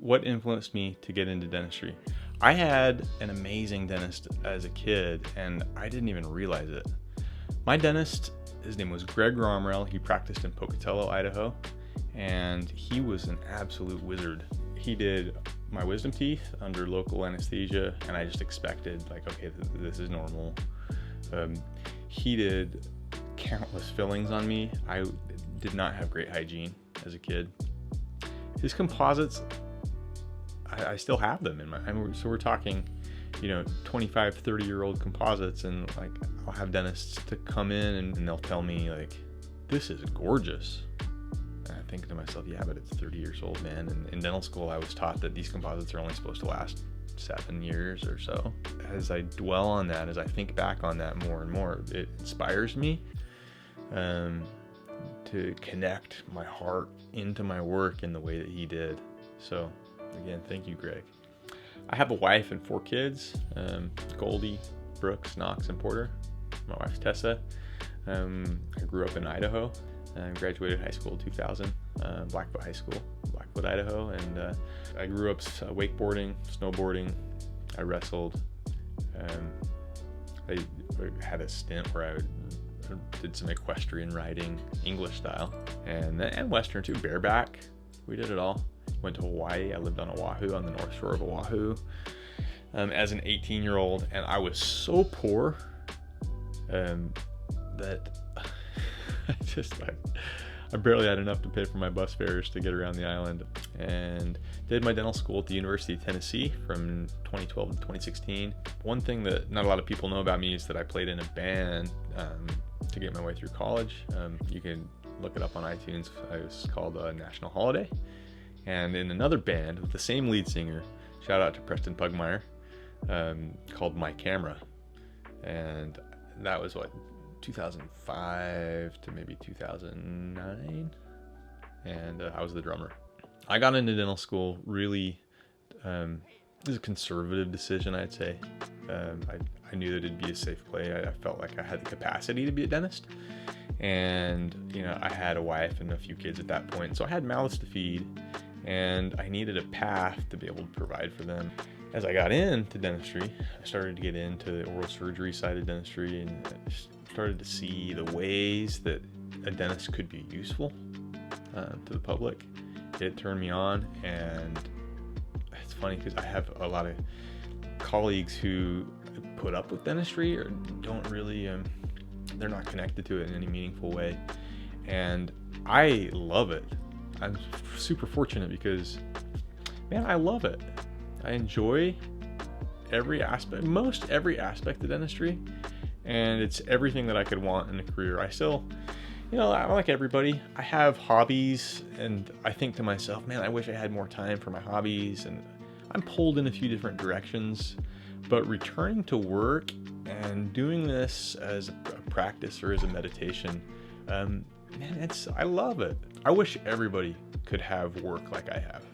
what influenced me to get into dentistry? I had an amazing dentist as a kid, and I didn't even realize it. My dentist, his name was Greg Romrell. He practiced in Pocatello, Idaho, and he was an absolute wizard. He did my wisdom teeth under local anesthesia, and I just expected, like, okay, this is normal. He did countless fillings on me. I did not have great hygiene as a kid. His composites, I still have them in my, so we're talking, 25, 30-year-old composites, and like, I'll have dentists to come in and they'll tell me, like, this is gorgeous. And I think to myself, yeah, but it's 30 years old, man. And in dental school, I was taught that these composites are only supposed to last 7 years or so. As I dwell on that, as I think back on that more and more, it inspires me to connect my heart into my work in the way that he did. So again, thank you, Greg. I have a wife and 4 kids, Goldie, Brooks, Knox, and Porter. My wife's Tessa. I grew up in Idaho. I graduated high school in 2000, Blackfoot High School, Blackfoot, Idaho. And I grew up wakeboarding, snowboarding. I wrestled. I had a stint where I did some equestrian riding, English style, and Western too, bareback. We did it all. Went to Hawaii. I lived on Oahu, on the north shore of Oahu, as an 18-year-old, and I was so poor that I barely had enough to pay for my bus fares to get around the island. And did my dental school at the University of Tennessee from 2012 to 2016. One thing that not a lot of people know about me is that I played in a band to get my way through college. You can look it up on iTunes. It was called National Holiday. And in another band with the same lead singer, shout out to Preston Pugmire, called My Camera. And that was 2005 to maybe 2009. And I was the drummer. I got into dental school really, it was a conservative decision, I'd say. I knew that it'd be a safe play. I felt like I had the capacity to be a dentist. And, I had a wife and a few kids at that point. So I had mouths to feed, and I needed a path to be able to provide for them. As I got into dentistry, I started to get into the oral surgery side of dentistry, and I started to see the ways that a dentist could be useful to the public. It turned me on, and it's funny because I have a lot of colleagues who put up with dentistry or don't really, they're not connected to it in any meaningful way. And I love it. I'm super fortunate because, man, I love it. I enjoy most every aspect of dentistry, and it's everything that I could want in a career. I still, I'm like everybody. I have hobbies, and I think to myself, man, I wish I had more time for my hobbies, and I'm pulled in a few different directions. But returning to work and doing this as a practice or as a meditation, man, I love it. I wish everybody could have work like I have.